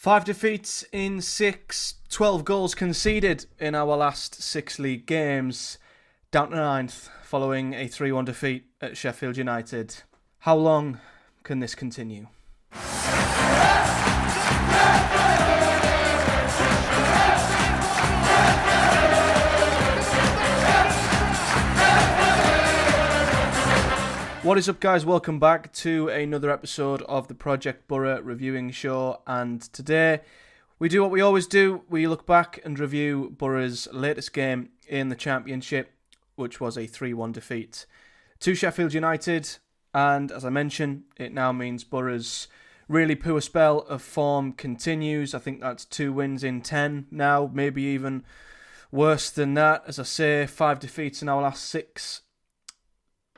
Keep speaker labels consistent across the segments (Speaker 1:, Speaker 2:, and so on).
Speaker 1: 5 defeats in 6, 12 goals conceded in our last 6 league games, down to 9th following a 3-1 defeat at Sheffield United. How long can this continue? What is up, guys? Welcome back to another episode of the Project Boro reviewing show, and today we do what we always do. We look back and review Boro's latest game in the Championship, which was a 3-1 defeat to Sheffield United, and as I mentioned, it now means Boro's really poor spell of form continues. I think that's 2 wins in 10 now, maybe even worse than that. As I say, 5 defeats in our last 6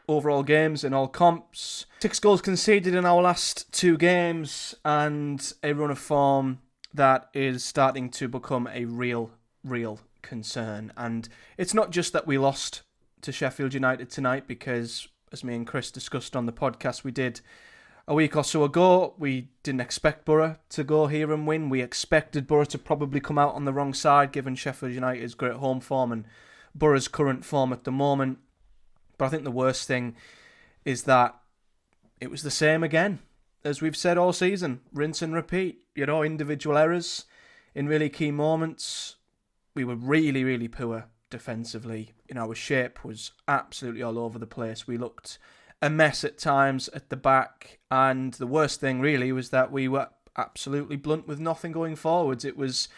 Speaker 1: overall games in all comps, 6 goals conceded in our last 2 games, and a run of form that is starting to become a real concern. And it's not just that we lost to Sheffield United tonight, because as me and Chris discussed on the podcast we did a week or so ago, we didn't expect Boro to go here and win. We expected Boro to probably come out on the wrong side, given Sheffield United's great home form and Boro's current form at the moment. But I think the worst thing is that it was the same again, as we've said all season. Rinse and repeat. Individual errors in really key moments. We were really poor defensively. Our shape was absolutely all over the place. We looked a mess at times at the back. And the worst thing really was that we were absolutely blunt with nothing going forwards. It was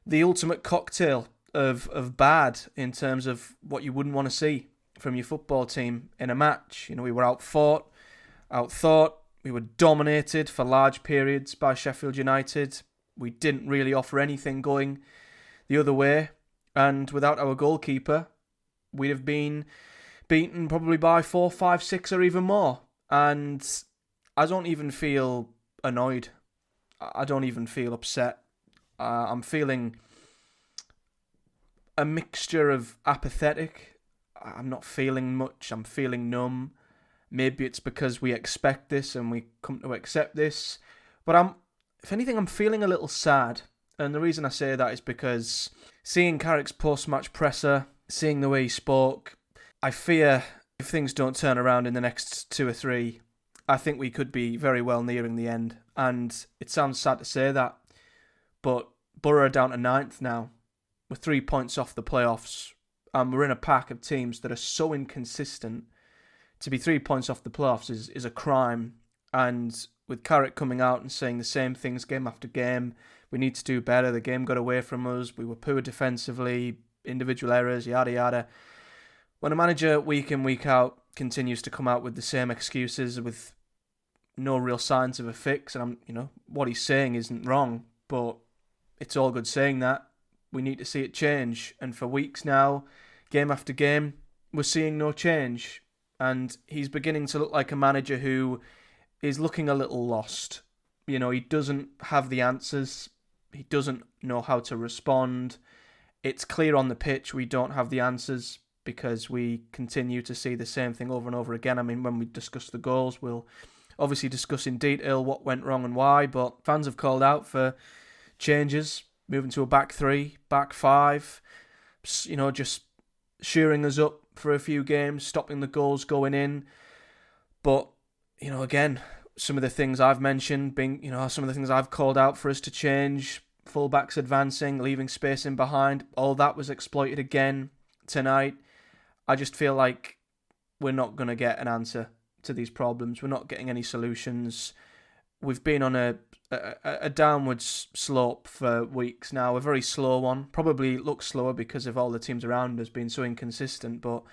Speaker 1: the ultimate cocktail of bad in terms of what you wouldn't want to see from your football team in a match. We were outthought, we were dominated for large periods by Sheffield United. We didn't really offer anything going the other way, and without our goalkeeper, we'd have been beaten probably by 4, 5, 6 or even more. And I don't even feel annoyed. I don't even feel upset. I'm feeling a mixture of apathetic. I'm not feeling much. I'm feeling numb. Maybe it's because we expect this and we come to accept this. But if anything, I'm feeling a little sad. And the reason I say that is because seeing Carrick's post-match presser, seeing the way he spoke, I fear if things don't turn around in the next 2 or 3, I think we could be very well nearing the end. And it sounds sad to say that, but Boro are down to 9th now. We're 3 points off the playoffs. And we're in a pack of teams that are so inconsistent. To be 3 points off the playoffs is a crime. And with Carrick coming out and saying the same things game after game, we need to do better. The game got away from us. We were poor defensively, individual errors, yada yada. When a manager week in, week out continues to come out with the same excuses with no real signs of a fix, and what he's saying isn't wrong, but it's all good saying that. We need to see it change. And for weeks now, game after game, we're seeing no change. And he's beginning to look like a manager who is looking a little lost. He doesn't have the answers. He doesn't know how to respond. It's clear on the pitch we don't have the answers because we continue to see the same thing over and over again. I mean, when we discuss the goals, we'll obviously discuss in detail what went wrong and why, but fans have called out for changes. Moving to a back 3, back 5, just shearing us up for a few games, stopping the goals going in. But, again, some of the things I've mentioned, being, some of the things I've called out for us to change, fullbacks advancing, leaving space in behind, all that was exploited again tonight. I just feel like we're not going to get an answer to these problems. We're not getting any solutions. We've been on a downwards slope for weeks now, a very slow one. Probably looks slower because of all the teams around us being so inconsistent. But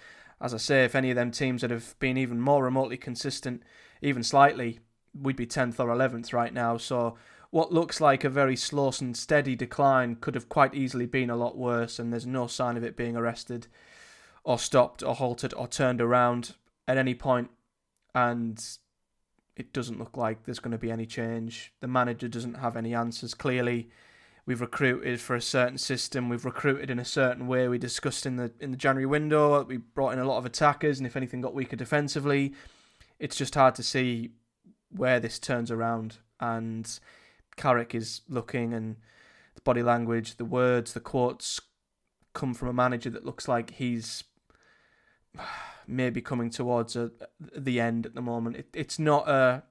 Speaker 1: as I say, if any of them teams that have been even more remotely consistent, even slightly, we'd be 10th or 11th right now. So what looks like a very slow and steady decline could have quite easily been a lot worse, and there's no sign of it being arrested or stopped or halted or turned around at any point. And it doesn't look like there's going to be any change. The manager doesn't have any answers. Clearly, we've recruited for a certain system. We've recruited in a certain way. We discussed in the January window. We brought in a lot of attackers, and if anything, got weaker defensively. It's just hard to see where this turns around. And Carrick is looking, and the body language, the words, the quotes come from a manager that looks like he's maybe coming towards the end at the moment. It's not a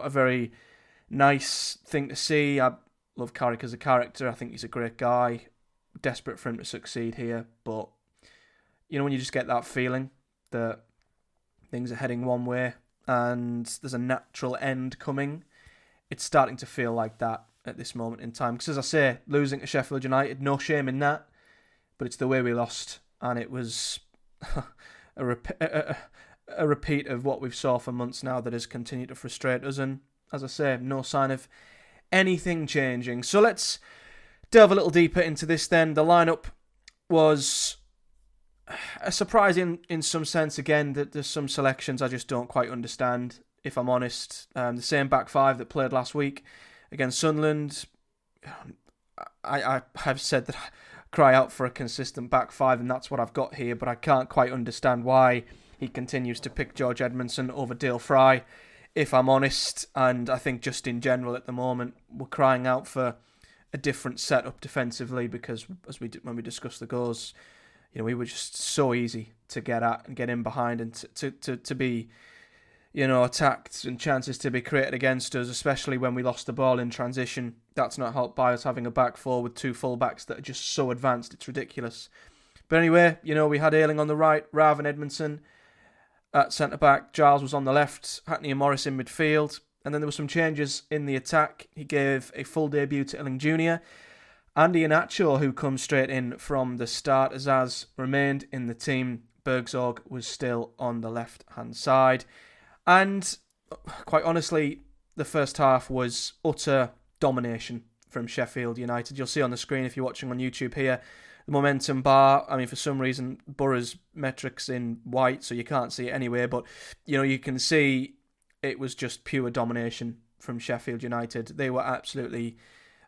Speaker 1: very nice thing to see. I love Carrick as a character. I think he's a great guy. Desperate for him to succeed here, but when you just get that feeling that things are heading one way and there's a natural end coming, it's starting to feel like that at this moment in time. Because as I say, losing to Sheffield United, no shame in that, but it's the way we lost, and it was a repeat of what we've saw for months now that has continued to frustrate us, and as I say, no sign of anything changing. So let's delve a little deeper into this then. The lineup was a surprise in some sense. Again, that there's some selections I just don't quite understand, if I'm honest. The same back five that played last week against Sunderland. I have said that I cry out for a consistent back five, and that's what I've got here, but I can't quite understand why he continues to pick George Edmondson over Dale Fry, if I'm honest. And I think just in general at the moment, we're crying out for a different setup defensively, because when we discussed the goals, we were just so easy to get at and get in behind, and to be, attacked and chances to be created against us, especially when we lost the ball in transition. That's not helped by us having a back four with two full-backs that are just so advanced. It's ridiculous. But anyway, we had Ayling on the right, Rav and Edmondson at centre-back. Giles was on the left, Hackney and Morris in midfield. And then there were some changes in the attack. He gave a full debut to Ayling Jr. Andy Iheanacho, who comes straight in from the start. Azaz remained in the team. Bergzorg was still on the left-hand side. And quite honestly, the first half was utter domination from Sheffield United. You'll see on the screen if you're watching on YouTube here, the momentum bar. I mean, for some reason, Boro's metrics in white, so you can't see it anyway. But, you can see it was just pure domination from Sheffield United. They were absolutely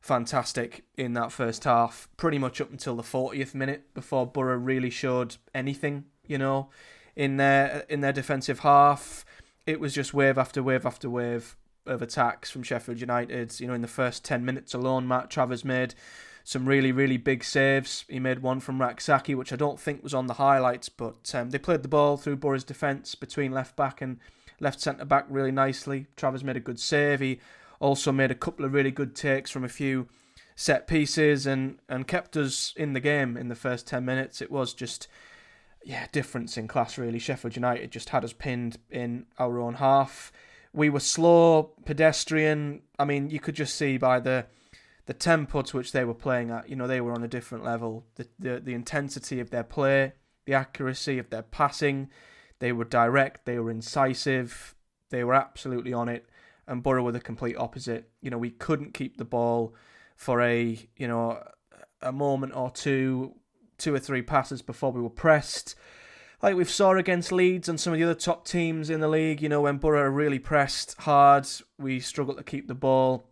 Speaker 1: fantastic in that first half, pretty much up until the 40th minute, before Boro really showed anything, in their defensive half. It was just wave after wave after wave of attacks from Sheffield United. In the first 10 minutes alone, Matt Travers made some really, really big saves. He made one from Raksaki, which I don't think was on the highlights, but they played the ball through Boro's defence between left-back and left centre-back really nicely. Travers made a good save. He also made a couple of really good takes from a few set pieces and kept us in the game in the first 10 minutes. It was just, difference in class really. Sheffield United just had us pinned in our own half. We were slow, pedestrian. I mean, you could just see by the tempo to which they were playing at, they were on a different level. The intensity of their play, the accuracy of their passing. They were direct, they were incisive, they were absolutely on it. And Boro were the complete opposite. We couldn't keep the ball for a moment or two or three passes before we were pressed. Like we've saw against Leeds and some of the other top teams in the league, when Boro are really pressed hard, we struggle to keep the ball.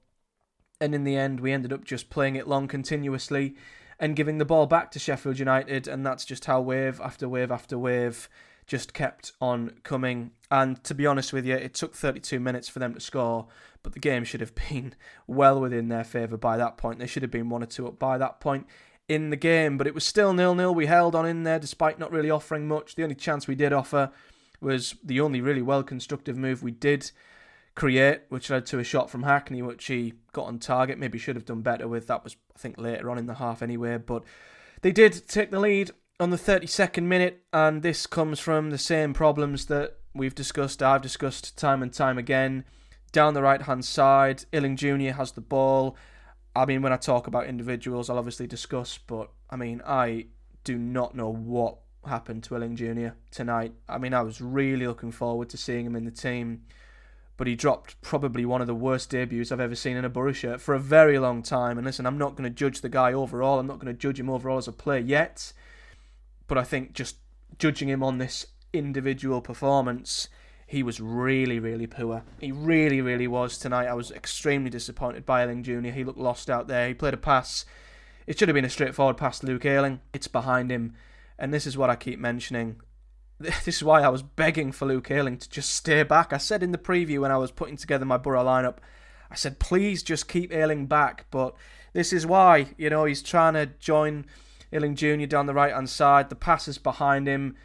Speaker 1: And in the end, we ended up just playing it long continuously and giving the ball back to Sheffield United. And that's just how wave after wave after wave just kept on coming. And to be honest with you, it took 32 minutes for them to score, but the game should have been well within their favour by that point. They should have been 1 or 2 up by that point in the game, but it was still 0-0. We held on in there despite not really offering much. The only chance we did offer was the only really well-constructive move we did create, which led to a shot from Hackney, which he got on target. Maybe should have done better with. That was, I think, later on in the half anyway, but they did take the lead on the 32nd minute, and this comes from the same problems that I've discussed time and time again. Down the right-hand side, Ayling Jr. has the ball. I mean, when I talk about individuals, I'll obviously discuss, but I mean, I do not know what happened to Ayling Jr. tonight. I mean, I was really looking forward to seeing him in the team, but he dropped probably one of the worst debuts I've ever seen in a Boro shirt for a very long time. And listen, I'm not going to judge the guy overall. I'm not going to judge him overall as a player yet. But I think just judging him on this individual performance, he was really, really poor. He really, really was tonight. I was extremely disappointed by Ayling Jr. He looked lost out there. He played a pass. It should have been a straightforward pass to Luke Ayling. It's behind him. And this is what I keep mentioning. This is why I was begging for Luke Ayling to just stay back. I said in the preview when I was putting together my Boro lineup, I said, please just keep Ayling back. But this is why, he's trying to join Ayling Jr. down the right-hand side. The pass is behind him.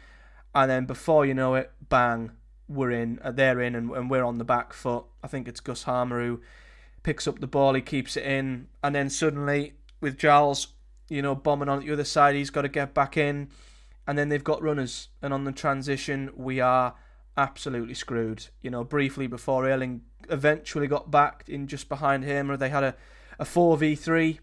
Speaker 1: And then before you know it, bang, they're in, and we're on the back foot. I think it's Gus Harmer who picks up the ball, he keeps it in. And then suddenly, with Giles, bombing on the other side, he's got to get back in. And then they've got runners. And on the transition, we are absolutely screwed. Briefly before Ayling eventually got back in just behind Hamer, they had a 4v3,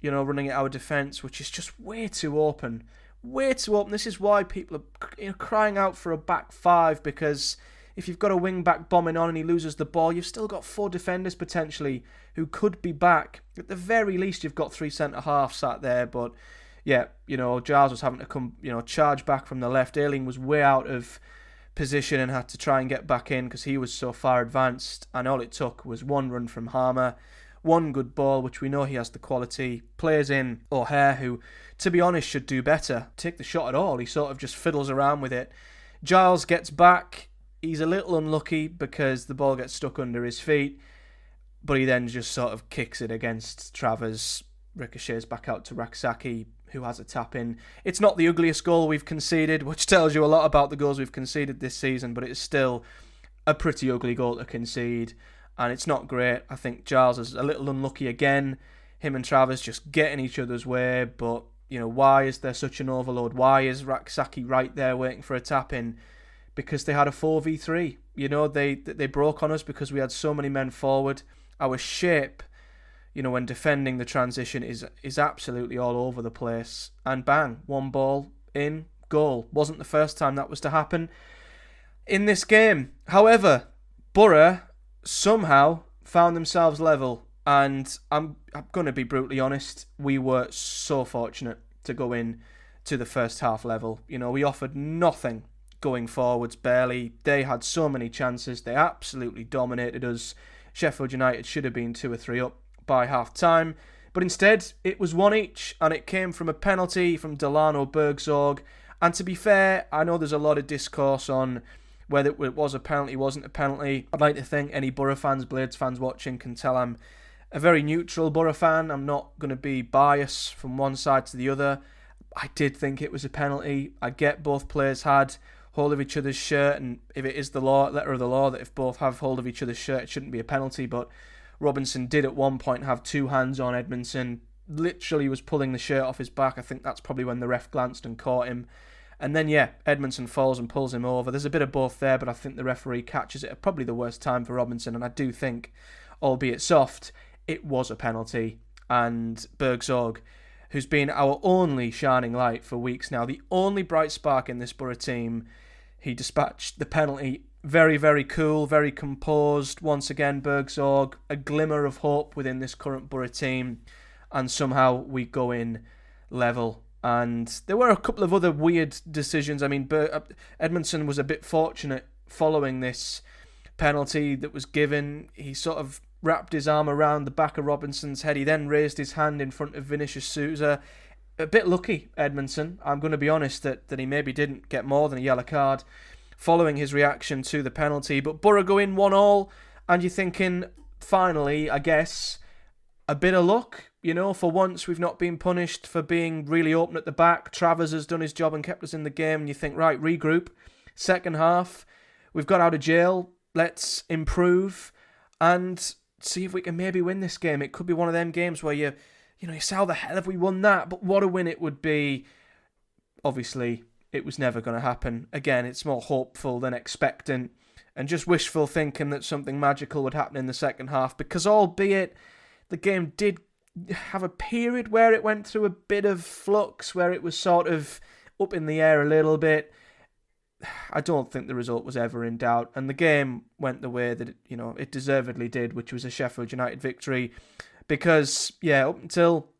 Speaker 1: running at our defence, which is just way too open. Way too open. This is why people are crying out for a back five, because if you've got a wing back bombing on and he loses the ball, you've still got 4 defenders potentially who could be back. At the very least, you've got 3 centre-halves sat there. But yeah, Giles was having to come, charge back from the left. Ayling was way out of position and had to try and get back in because he was so far advanced. And all it took was one run from Harmer, one good ball, which we know he has the quality. Plays in O'Hare, who, to be honest, should do better. Take the shot at all. He sort of just fiddles around with it. Giles gets back. He's a little unlucky because the ball gets stuck under his feet, but he then just sort of kicks it against Travers, ricochets back out to Raksaki, who has a tap in. It's not the ugliest goal we've conceded, which tells you a lot about the goals we've conceded this season, but it is still a pretty ugly goal to concede, and it's not great. I think Giles is a little unlucky again. Him and Travers just get in each other's way, but why is there such an overload? Why is Raksaki right there waiting for a tap in? Because they had a 4v3. They broke on us because we had so many men forward. Our shape, when defending the transition is absolutely all over the place. And bang, one ball in, goal. Wasn't the first time that was to happen in this game. However, Boro somehow found themselves level. And I'm going to be brutally honest, we were so fortunate to go in to the first half level. We offered nothing going forwards, barely. They had so many chances. They absolutely dominated us. Sheffield United should have been 2 or 3 up by half time, but instead it was 1 each, and it came from a penalty from Delano Bergzorg. And to be fair, I know there's a lot of discourse on whether it was a penalty, wasn't a penalty. I'd like to think any Boro fans, Blades fans watching can tell I'm a very neutral Boro fan. I'm not going to be biased from one side to the other. I did think it was a penalty. I get both players had hold of each other's shirt, and if it is the law, letter of the law, that if both have hold of each other's shirt, it shouldn't be a penalty. But Robinson did at one point have 2 hands on Edmondson, literally was pulling the shirt off his back. I think that's probably when the ref glanced and caught him. And then, Edmondson falls and pulls him over. There's a bit of both there, but I think the referee catches it at probably the worst time for Robinson, and I do think, albeit soft, it was a penalty. And Bergzorg, who's been our only shining light for weeks now, the only bright spark in this Boro team, he dispatched the penalty very, very cool, very composed. Once again, Bergzorg, a glimmer of hope within this current Boro team. And somehow we go in level. And there were a couple of other weird decisions. I mean, Edmondson was a bit fortunate following this penalty that was given. He sort of wrapped his arm around the back of Robinson's head. He then raised his hand in front of Vinicius Souza. A bit lucky, Edmondson. I'm going to be honest that he maybe didn't get more than a yellow card following his reaction to the penalty. But Boro go in 1-1, and you're thinking, finally, I guess, a bit of luck. For once we've not been punished for being really open at the back. Travers has done his job and kept us in the game. And you think, right, regroup. Second half, we've got out of jail. Let's improve and see if we can maybe win this game. It could be one of them games where you say, how the hell have we won that? But what a win it would be. Obviously, it was never going to happen. Again, it's more hopeful than expectant and just wishful thinking that something magical would happen in the second half, because albeit the game did have a period where it went through a bit of flux, where it was sort of up in the air a little bit, I don't think the result was ever in doubt. And the game went the way that it deservedly did, which was a Sheffield United victory. Because, up until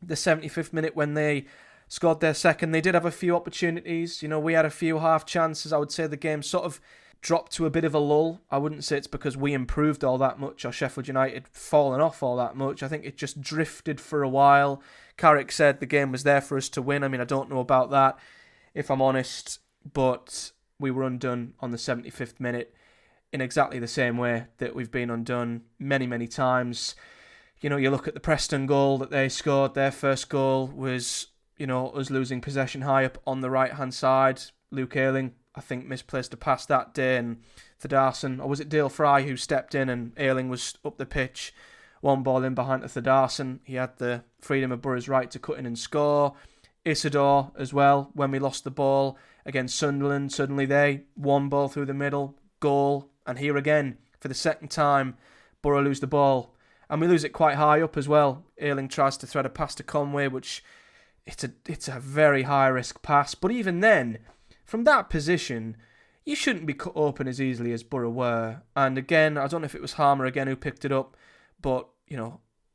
Speaker 1: the 75th minute when they scored their second, they did have a few opportunities. We had a few half chances. I would say the game sort of dropped to a bit of a lull. I wouldn't say it's because we improved all that much or Sheffield United fallen off all that much. I think it just drifted for a while. Carrick said the game was there for us to win. I mean, I don't know about that, if I'm honest, but we were undone on the 75th minute. in exactly the same way that we've been undone many, many times. You look at the Preston goal that they scored. Their first goal was, us losing possession high up on the right-hand side. Luke Ayling, I think, misplaced a pass that day, and Thadarsson, or was it Dale Fry who stepped in and Ayling was up the pitch, one ball in behind to Thadarsson. He had the freedom of Boro's right to cut in and score. Isidore as well, when we lost the ball against Sunderland, suddenly they one ball through the middle, goal, and here again, for the second time, Boro lose the ball. And we lose it quite high up as well. Ayling tries to thread a pass to Conway, which it's a very high-risk pass. But even then, from that position, you shouldn't be cut open as easily as Boro were. And again, I don't know if it was Harmer again who picked it up, but,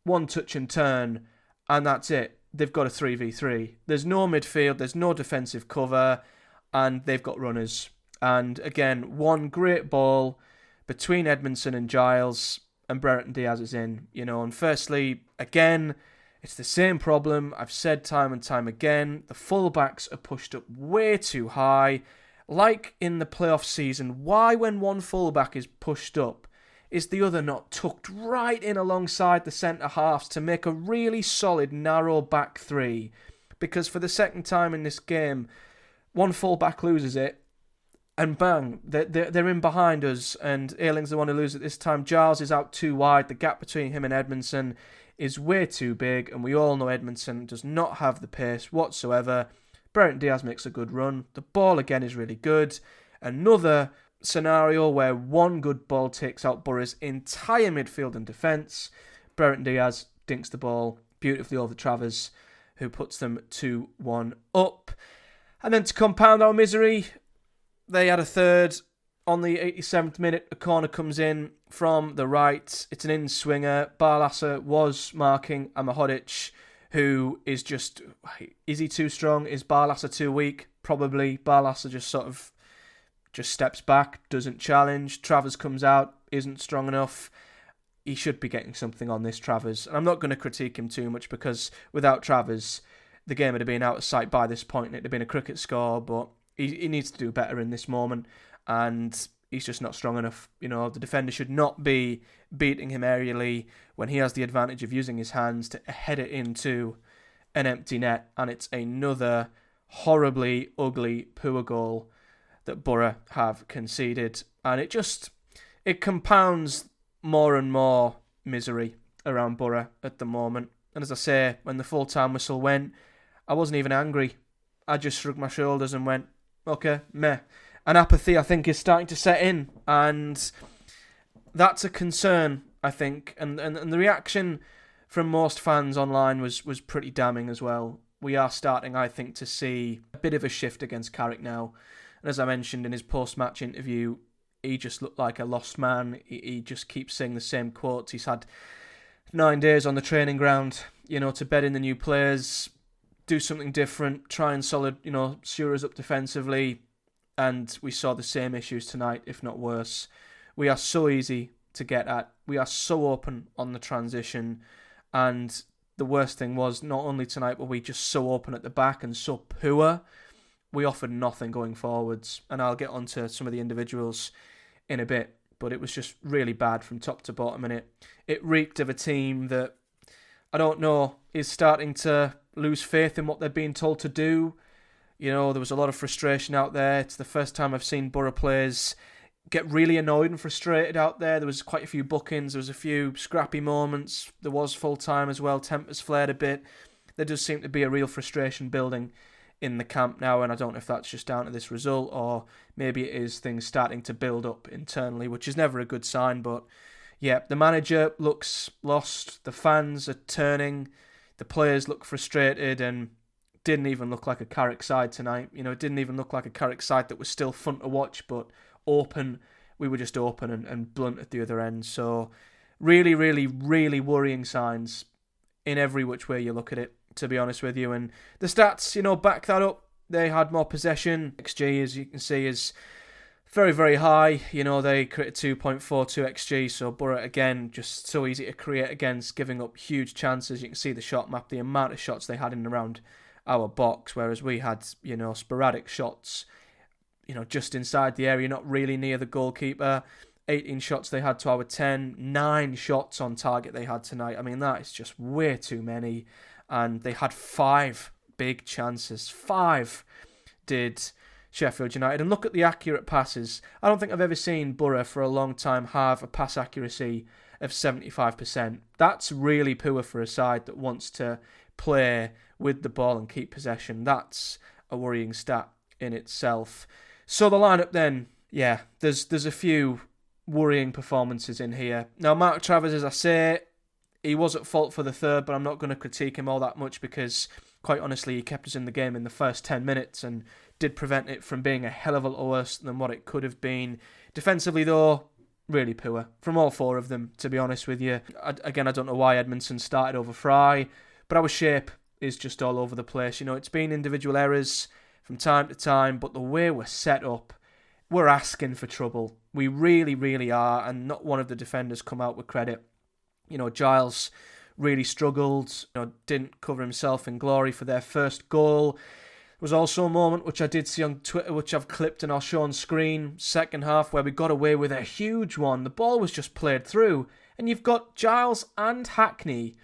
Speaker 1: one touch and turn, and that's it. They've got a 3v3. There's no midfield, there's no defensive cover, and they've got runners. And again, one great ball between Edmondson and Giles, and Brereton Diaz is in. And firstly, again, it's the same problem. I've said time and time again, the fullbacks are pushed up way too high. Like in the playoff season, why when one fullback is pushed up, is the other not tucked right in alongside the centre-halves to make a really solid, narrow back three? Because for the second time in this game, one full-back loses it, and bang, they're in behind us, and Ayling's the one who loses it this time. Giles is out too wide. The gap between him and Edmondson is way too big, and we all know Edmondson does not have the pace whatsoever. Brereton Diaz makes a good run. The ball, again, is really good. Another scenario where one good ball takes out Boro's entire midfield and defence. Brereton Diaz dinks the ball beautifully over Travers, who puts them 2-1 up. And then to compound our misery, they had a third on the 87th minute. A corner comes in from the right. It's an in-swinger. Barlaser was marking Amahodic, who is just... Is he too strong? Is Barlaser too weak? Probably. Barlaser just steps back, doesn't challenge. Travers comes out, isn't strong enough. He should be getting something on this, Travers. And I'm not going to critique him too much, because without Travers, the game would have been out of sight by this point. It would have been a cricket score, but he needs to do better in this moment, and he's just not strong enough. The defender should not be beating him aerially when he has the advantage of using his hands to head it into an empty net, and it's another horribly ugly, poor goal that Boro have conceded, and it compounds more and more misery around Boro at the moment. And as I say, when the full-time whistle went, I wasn't even angry. I just shrugged my shoulders and went, okay, meh. And apathy, I think, is starting to set in, and that's a concern, I think. And the reaction from most fans online was pretty damning as well. We are starting, I think, to see a bit of a shift against Carrick now. And as I mentioned in his post-match interview, he just looked like a lost man. He just keeps saying the same quotes. He's had 9 days on the training ground, to bed in the new players, do something different, try and sewer us up defensively. And we saw the same issues tonight, if not worse. We are so easy to get at. We are so open on the transition. And the worst thing was, not only tonight were we just so open at the back and so poor, we offered nothing going forwards. And I'll get onto some of the individuals in a bit. But it was just really bad from top to bottom. And it reeked of a team that, I don't know, is starting to lose faith in what they're being told to do. There was a lot of frustration out there. It's the first time I've seen Boro players get really annoyed and frustrated out there. There was quite a few bookings. There was a few scrappy moments. There was full time as well. Tempers flared a bit. There does seem to be a real frustration building in the camp now, and I don't know if that's just down to this result, or maybe it is things starting to build up internally, which is never a good sign. But yeah, the manager looks lost. The fans are turning. The players look frustrated, and didn't even look like a Carrick side tonight. It didn't even look like a Carrick side that was still fun to watch, but open. We were just open and blunt at the other end. So really, really, really worrying signs in every which way you look at it, to be honest with you. And the stats, back that up. They had more possession. XG, as you can see, is very, very high. They created 2.42 XG. So Boro, again, just so easy to create against, giving up huge chances. You can see the shot map, the amount of shots they had in and around our box, whereas we had, sporadic shots, just inside the area, not really near the goalkeeper. 18 shots they had to our 10, 9 shots on target they had tonight. I mean, that is just way too many. And they had 5 big chances. 5 did Sheffield United. And look at the accurate passes. I don't think I've ever seen Boro for a long time have a pass accuracy of 75%. That's really poor for a side that wants to play with the ball and keep possession. That's a worrying stat in itself. So the lineup then, yeah, there's a few worrying performances in here. Now, Mark Travers, as I say, he was at fault for the third, but I'm not going to critique him all that much because, quite honestly, he kept us in the game in the first 10 minutes and did prevent it from being a hell of a lot worse than what it could have been. Defensively, though, really poor from all 4 of them, to be honest with you. I don't know why Edmondson started over Fry, but our shape is just all over the place. You know, it's been individual errors from time to time, but the way we're set up, we're asking for trouble. We really, really are, and not one of the defenders come out with credit. You know, Giles really struggled, didn't cover himself in glory for their first goal. There was also a moment which I did see on Twitter, which I've clipped and I'll show on screen, second half, where we got away with a huge one. The ball was just played through, and you've got Giles and Hackney,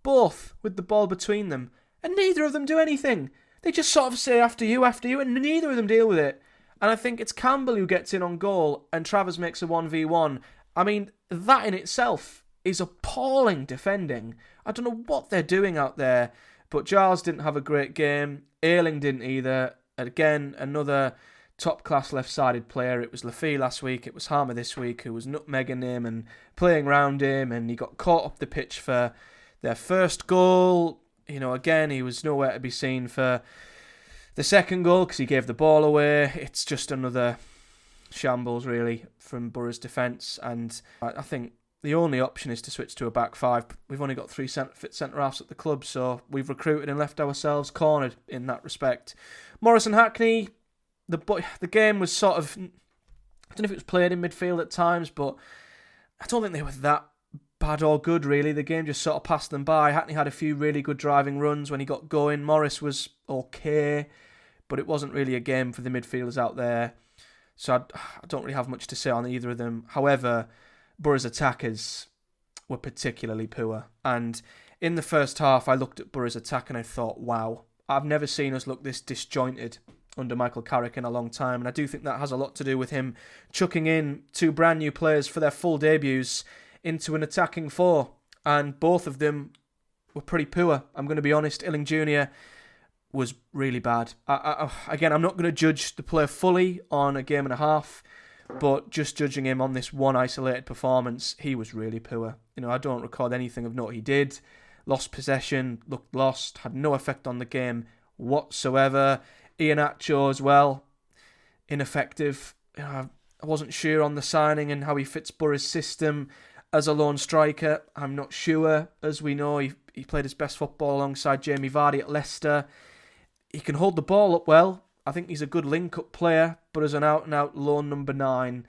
Speaker 1: both with the ball between them, and neither of them do anything. They just sort of say, after you, and neither of them deal with it. And I think it's Campbell who gets in on goal, and Travers makes a 1v1. I mean, that in itself is appalling defending. I don't know what they're doing out there, but Giles didn't have a great game. Ayling didn't either. Again, another top-class left-sided player. It was Lafay last week, it was Harmer this week, who was nutmegging him and playing round him, and he got caught up the pitch for their first goal. You know, again, he was nowhere to be seen for the second goal because he gave the ball away. It's just another shambles, really, from Boro's defence. And I think the only option is to switch to a back 5. We've only got 3 fit centre-halves at the club, so we've recruited and left ourselves cornered in that respect. Morris and Hackney, the game was sort of, I don't know if it was played in midfield at times, but I don't think they were that bad or good, really. The game just sort of passed them by. Hackney had a few really good driving runs when he got going. Morris was okay, but it wasn't really a game for the midfielders out there. So I don't really have much to say on either of them. However, Boro's attackers were particularly poor. And in the first half, I looked at Boro's attack and I thought, wow, I've never seen us look this disjointed under Michael Carrick in a long time. And I do think that has a lot to do with him chucking in 2 brand new players for their full debuts into an attacking 4, and both of them were pretty poor. I'm going to be honest, Ayling Jr. was really bad. Again, I'm not going to judge the player fully on a game and a half, but just judging him on this one isolated performance, he was really poor. You know, I don't record anything of note he did. Lost possession, looked lost, had no effect on the game whatsoever. Iheanacho as well, ineffective. I wasn't sure on the signing and how he fits Boro's system as a lone striker. I'm not sure. As we know, he played his best football alongside Jamie Vardy at Leicester. He can hold the ball up well. I think he's a good link-up player, but as an out-and-out lone number 9,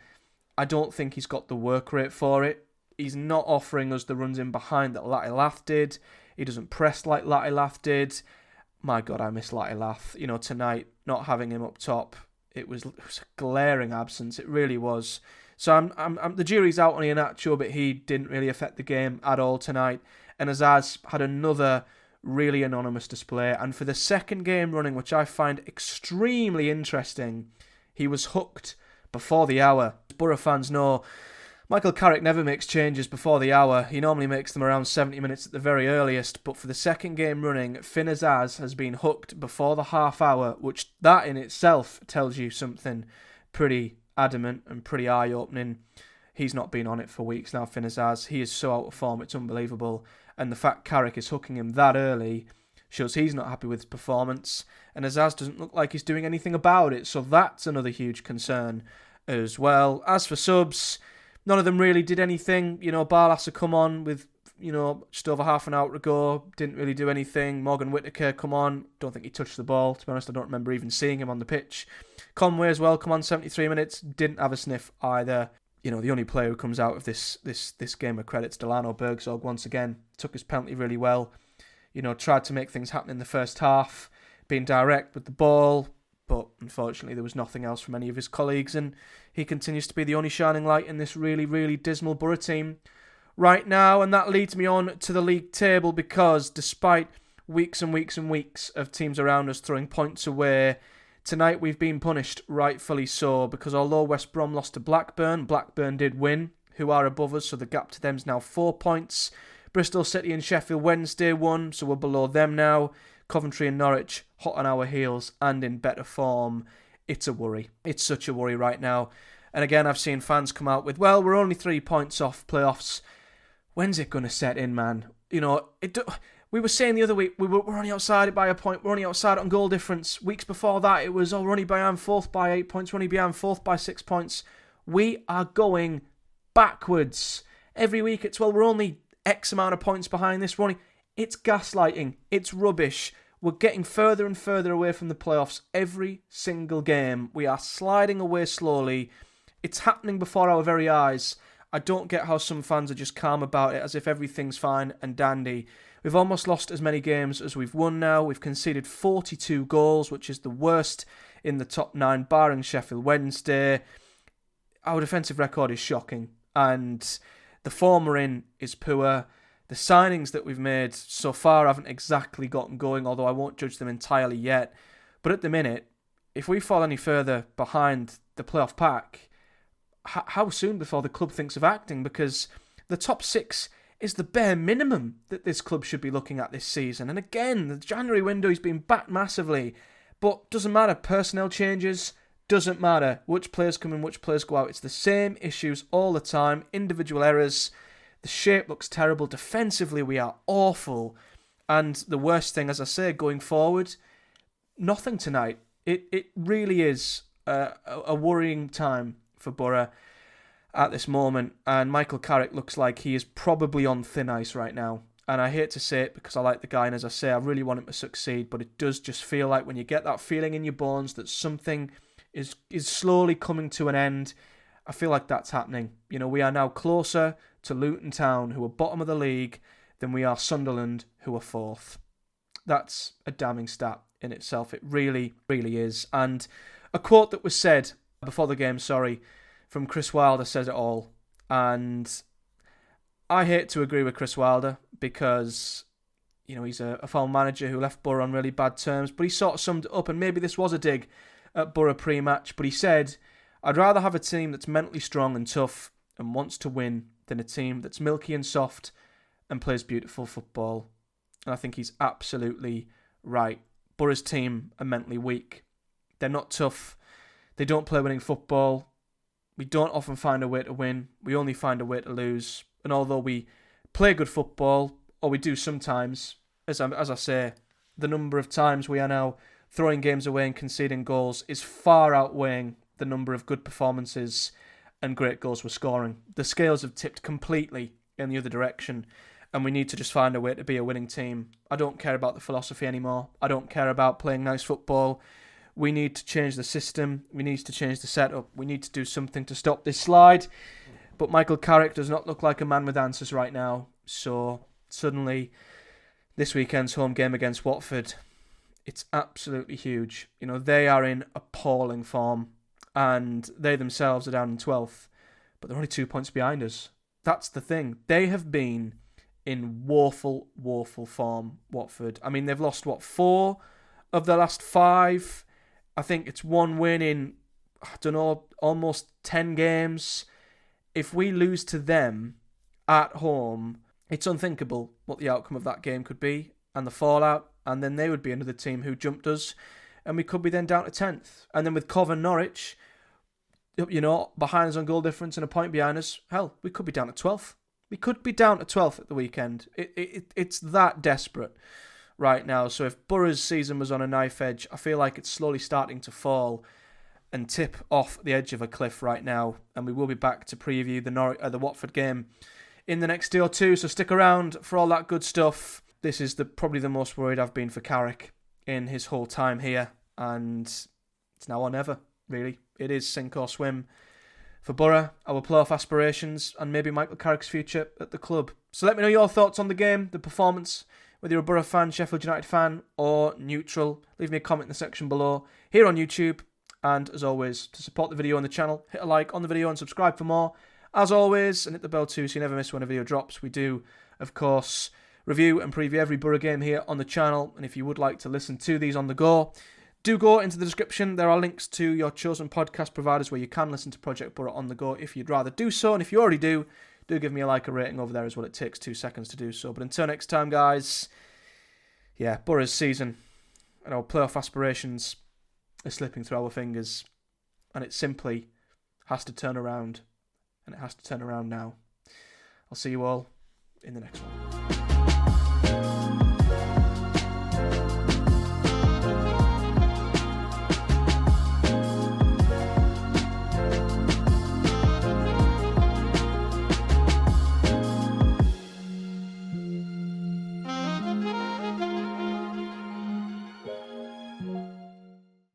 Speaker 1: I don't think he's got the work rate for it. He's not offering us the runs in behind that Latilath did. He doesn't press like Latilath did. My God, I miss Latilath. You know, tonight, not having him up top, it was a glaring absence. It really was. So I'm the jury's out on Iheanacho, but he didn't really affect the game at all tonight. And Azaz had another really anonymous display. And for the second game running, which I find extremely interesting, he was hooked before the hour. Boro fans know Michael Carrick never makes changes before the hour. He normally makes them around 70 minutes at the very earliest. But for the second game running, Finn Azaz has been hooked before the half hour, which that in itself tells you something pretty adamant and pretty eye-opening. He's not been on it for weeks now, Finn Azaz. He is so out of form, it's unbelievable. And the fact Carrick is hooking him that early shows he's not happy with his performance. And Azaz doesn't look like he's doing anything about it. So that's another huge concern as well. As for subs, none of them really did anything. You know, Barlas had come on with, you know, just over half an hour ago. Didn't really do anything. Morgan Whittaker come on. Don't think he touched the ball. To be honest, I don't remember even seeing him on the pitch. Conway as well, come on 73 minutes. Didn't have a sniff either. You know, the only player who comes out of this game of credit's Delano Bergzorg once again. Took his penalty really well. You know, tried to make things happen in the first half. Being direct with the ball. But unfortunately, there was nothing else from any of his colleagues, and he continues to be the only shining light in this really, really dismal Boro team right now. And that leads me on to the league table, because despite weeks and weeks and weeks of teams around us throwing points away, tonight we've been punished, rightfully so, because although West Brom lost to Blackburn, Blackburn did win, who are above us, so the gap to them is now 4 points. Bristol City and Sheffield Wednesday won, so we're below them now. Coventry and Norwich hot on our heels and in better form. It's a worry. It's such a worry right now. And again, I've seen fans come out with, well, we're only 3 points off playoffs. When's it going to set in, man? You know, we were saying the other week, we're only outside it by a point. We're only outside it on goal difference. Weeks before that, it was, we're only behind fourth by 8 points. We're only behind fourth by 6 points. We are going backwards. Every week it's, well, we're only X amount of points behind this. It's gaslighting. It's rubbish. We're getting further and further away from the playoffs every single game. We are sliding away slowly. It's happening before our very eyes. I don't get how some fans are just calm about it, as if everything's fine and dandy. We've almost lost as many games as we've won now. We've conceded 42 goals, which is the worst in the top 9, barring Sheffield Wednesday. Our defensive record is shocking, and the form we're in is poor. The signings that we've made so far haven't exactly gotten going, although I won't judge them entirely yet. But at the minute, if we fall any further behind the playoff pack, how soon before the club thinks of acting? Because the top 6 is the bare minimum that this club should be looking at this season. And again, the January window has been backed massively. But doesn't matter, personnel changes, doesn't matter which players come in, which players go out. It's the same issues all the time, individual errors. The shape looks terrible. Defensively, we are awful. And the worst thing, as I say, going forward, nothing tonight. It really is a worrying time for Boro at this moment. And Michael Carrick looks like he is probably on thin ice right now. And I hate to say it because I like the guy. And as I say, I really want him to succeed. But it does just feel like when you get that feeling in your bones that something is slowly coming to an end, I feel like that's happening. You know, we are now closer to Luton Town, who are bottom of the league, than we are Sunderland, who are 4th. That's a damning stat in itself. It really, really is. And a quote that was said before the game, from Chris Wilder says it all. And I hate to agree with Chris Wilder because, you know, he's a former manager who left Boro on really bad terms, but he sort of summed it up, and maybe this was a dig at Boro pre-match, but he said, I'd rather have a team that's mentally strong and tough and wants to win than a team that's milky and soft and plays beautiful football. And I think he's absolutely right. Boro's team are mentally weak. They're not tough. They don't play winning football. We don't often find a way to win. We only find a way to lose. And although we play good football, or we do sometimes, as I say, the number of times we are now throwing games away and conceding goals is far outweighing the number of good performances and great goals we're scoring. The scales have tipped completely in the other direction, and we need to just find a way to be a winning team. I don't care about the philosophy anymore. I don't care about playing nice football. We need to change the system. We need to change the setup. We need to do something to stop this slide. But Michael Carrick does not look like a man with answers right now. So suddenly, this weekend's home game against Watford, it's absolutely huge. You know, they are in appalling form, and they themselves are down in 12th, but they're only 2 points behind us. That's the thing. They have been in woeful, woeful form, Watford. I mean, they've lost, 4 of their last 5? I think it's 1 win in, almost 10 games. If we lose to them at home, it's unthinkable what the outcome of that game could be and the fallout, and then they would be another team who jumped us, and we could be then down to 10th. And then with Cov and Norwich, you know, behind us on goal difference and a point behind us, hell, we could be down to 12th. We could be down to 12th at the weekend. It's that desperate right now. So if Boro's season was on a knife edge, I feel like it's slowly starting to fall and tip off the edge of a cliff right now. And we will be back to preview the Watford game in the next day or two. So stick around for all that good stuff. This is probably the most worried I've been for Carrick in his whole time here. And it's now or never, really. It is sink or swim for Boro, our playoff aspirations, and maybe Michael Carrick's future at the club. So let me know your thoughts on the game, the performance. whether you're a Boro fan, Sheffield United fan, or neutral. Leave me a comment in the section below here on YouTube. And as always, to support the video on the channel, hit a like on the video and subscribe for more. As always, and hit the bell too so you never miss when a video drops. We do, of course, review and preview every Boro game here on the channel. And if you would like to listen to these on the go, do go into the description. There are links to your chosen podcast providers where you can listen to Project Boro on the go if you'd rather do so. And if you already do give me a like, a rating over there as well. It takes 2 seconds to do so. But until next time, guys, yeah, Boro's season and our playoff aspirations are slipping through our fingers. And it simply has to turn around. And it has to turn around now. I'll see you all in the next one.